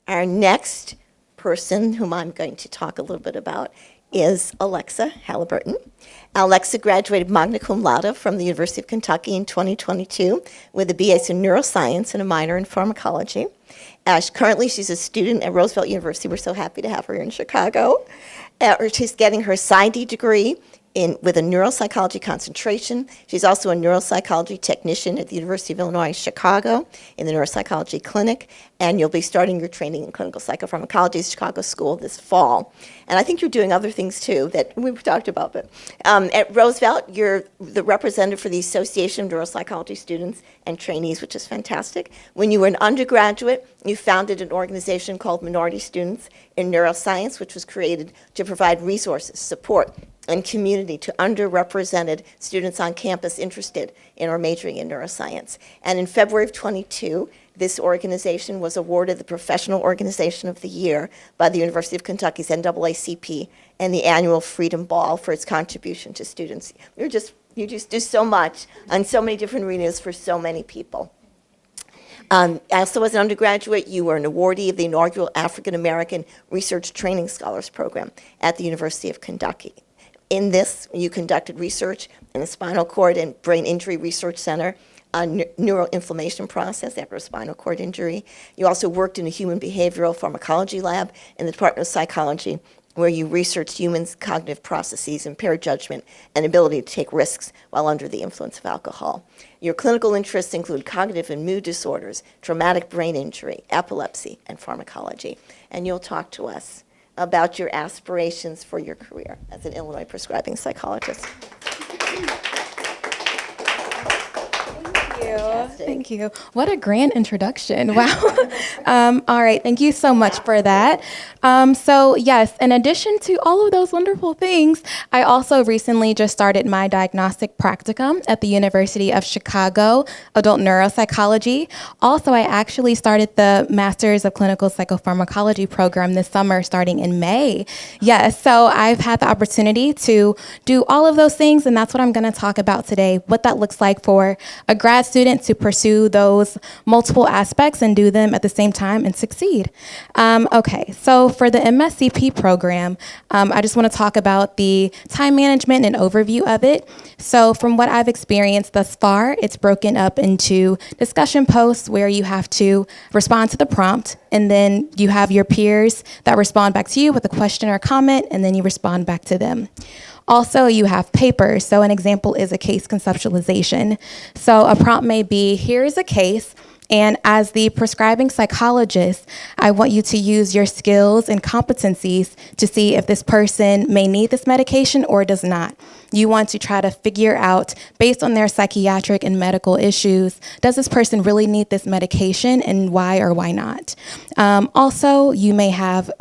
Our next person whom I'm going to talk a little bit about is Alexa Halliburton. Alexa graduated magna cum laude from the University of Kentucky in 2022 with a BS in neuroscience and a minor in pharmacology. Currently, she's a student at Roosevelt University. We're so happy to have her in Chicago. She's getting her PsyD degree with a neuropsychology concentration. She's also a neuropsychology technician at the University of Illinois Chicago in the neuropsychology clinic, and you'll be starting your training in clinical psychopharmacology at Chicago School this fall. And I think you're doing other things too that we've talked about. But at Roosevelt, you're the representative for the Association of Neuropsychology Students and Trainees, which is fantastic. When you were an undergraduate, you founded an organization called Minority Students in Neuroscience, which was created to provide resources, support, and community to underrepresented students on campus interested in or majoring in neuroscience. And in February of 22, this organization was awarded the Professional Organization of the Year by the University of Kentucky's NAACP and the annual Freedom Ball for its contribution to students. You just do so much on so many different arenas for so many people. Also, as an undergraduate, you were an awardee of the inaugural African American Research Training Scholars Program at the University of Kentucky. In this, you conducted research in the Spinal Cord and Brain Injury Research Center on neuroinflammation process after a spinal cord injury. You also worked in a human behavioral pharmacology lab in the Department of Psychology, where you researched humans' cognitive processes, impaired judgment, and ability to take risks while under the influence of alcohol. Your clinical interests include cognitive and mood disorders, traumatic brain injury, epilepsy, and pharmacology. And you'll talk to us about your aspirations for your career as an Illinois prescribing psychologist. Thank you. What a grand introduction. Wow. All right. Thank you so much for that. So yes, in addition to all of those wonderful things, I also recently just started my diagnostic practicum at the University of Chicago, adult neuropsychology. Also, I actually started the Masters of Clinical Psychopharmacology program this summer starting in May. Yes, so I've had the opportunity to do all of those things, and that's what I'm going to talk about today, what that looks like for a grad student to pursue those multiple aspects and do them at the same time and succeed. Okay, so for the MSCP program, I just want to talk about the time management and overview of it. So from what I've experienced thus far, it's broken up into discussion posts where you have to respond to the prompt, and then you have your peers that respond back to you with a question or comment, and then you respond back to them. Also, you have papers. So an example is a case conceptualization. So a prompt may be, here's a case, and as the prescribing psychologist, I want you to use your skills and competencies to see if this person may need this medication or does not. You want to try to figure out, based on their psychiatric and medical issues, does this person really need this medication and why or why not? Also, you may have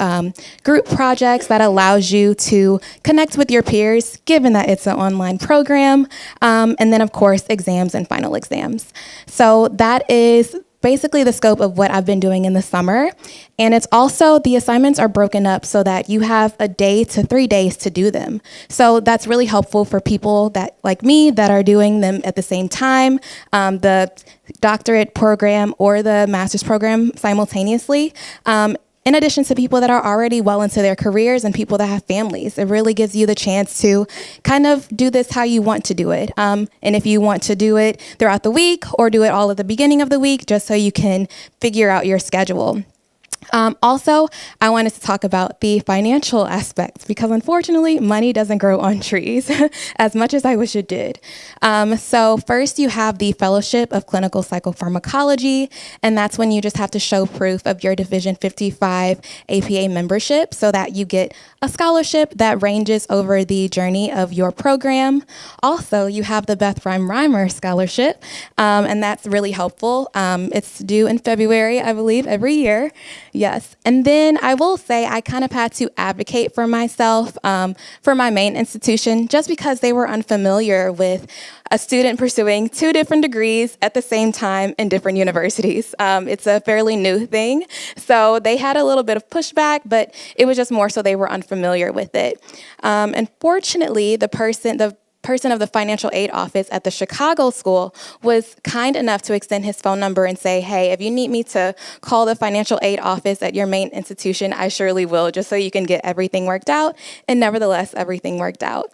group projects that allows you to connect with your peers, given that it's an online program, and then, of course, exams and final exams. So that is basically the scope of what I've been doing in the summer. And it's also, the assignments are broken up so that you have a day to 3 days to do them. So that's really helpful for people that, like me, that are doing them at the same time, the doctorate program or the master's program simultaneously. In addition to people that are already well into their careers and people that have families. It really gives you the chance to kind of do this how you want to do it. And if you want to do it throughout the week or do it all at the beginning of the week, just so you can figure out your schedule. Also, I wanted to talk about the financial aspects because unfortunately, money doesn't grow on trees as much as I wish it did. So first you have the Fellowship of Clinical Psychopharmacology, and that's when you just have to show proof of your Division 55 APA membership so that you get a scholarship that ranges over the journey of your program. Also, you have the Beth Rhyme Reimer Scholarship, and that's really helpful. It's due in February, I believe, every year. Yes. And then I will say I kind of had to advocate for myself for my main institution just because they were unfamiliar with a student pursuing 2 different degrees at the same time in different universities. It's a fairly new thing. So they had a little bit of pushback, but it was just more so they were unfamiliar with it. Unfortunately, the person of the financial aid office at the Chicago school was kind enough to extend his phone number and say, hey, if you need me to call the financial aid office at your main institution, I surely will, just so you can get everything worked out. And nevertheless, everything worked out.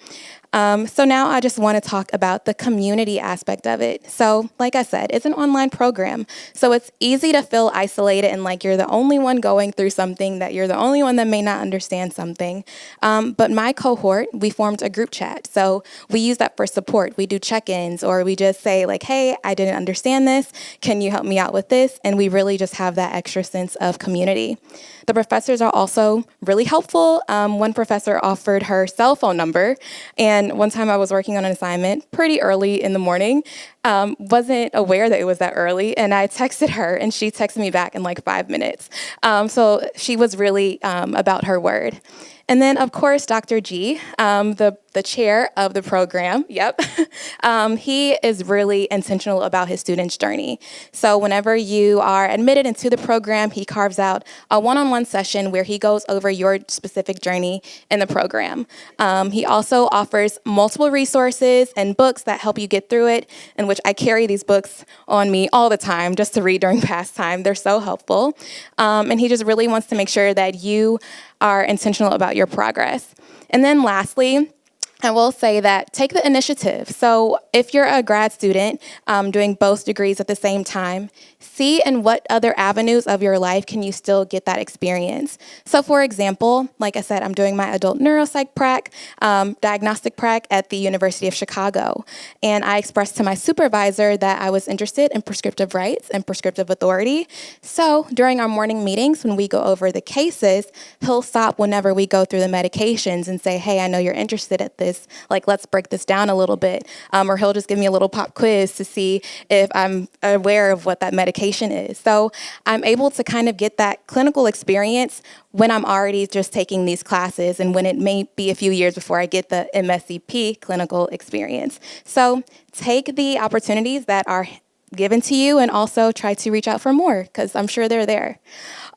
So now I just want to talk about the community aspect of it. So like I said, it's an online program. So it's easy to feel isolated and like you're the only one going through something, that you're the only one that may not understand something. But my cohort, we formed a group chat. So we use that for support. We do check-ins, or we just say like, hey, I didn't understand this. Can you help me out with this? And we really just have that extra sense of community. The professors are also really helpful. One professor offered her cell phone number, and one time I was working on an assignment pretty early in the morning, wasn't aware that it was that early, and I texted her, and she texted me back in like 5 minutes. So she was really about her word. And then, of course, Dr. G, the chair of the program, he is really intentional about his students' journey. So whenever you are admitted into the program, he carves out a one-on-one session where he goes over your specific journey in the program. He also offers multiple resources and books that help you get through it, in which I carry these books on me all the time just to read during pastime. They're so helpful. And he just really wants to make sure that you are intentional about your progress. And then lastly, I will say that take the initiative. So if you're a grad student doing both degrees at the same time, see in what other avenues of your life can you still get that experience. So for example, like I said, I'm doing my adult neuropsych prac, diagnostic prac at the University of Chicago. And I expressed to my supervisor that I was interested in prescriptive rights and prescriptive authority. So during our morning meetings, when we go over the cases, he'll stop whenever we go through the medications and say, hey, I know you're interested at this. Like, let's break this down a little bit. Or he'll just give me a little pop quiz to see if I'm aware of what that medication is. So I'm able to kind of get that clinical experience when I'm already just taking these classes and when it may be a few years before I get the MSCP clinical experience. So take the opportunities that are given to you and also try to reach out for more, because I'm sure they're there.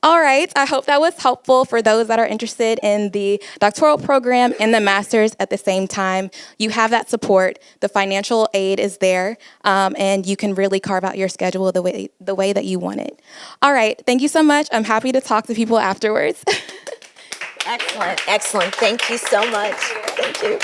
All right, I hope that was helpful for those that are interested in the doctoral program and the master's at the same time. You have that support. The financial aid is there, and you can really carve out your schedule the way that you want it. All right, thank you so much. I'm happy to talk to people afterwards. Excellent, excellent. Thank you so much. Thank you.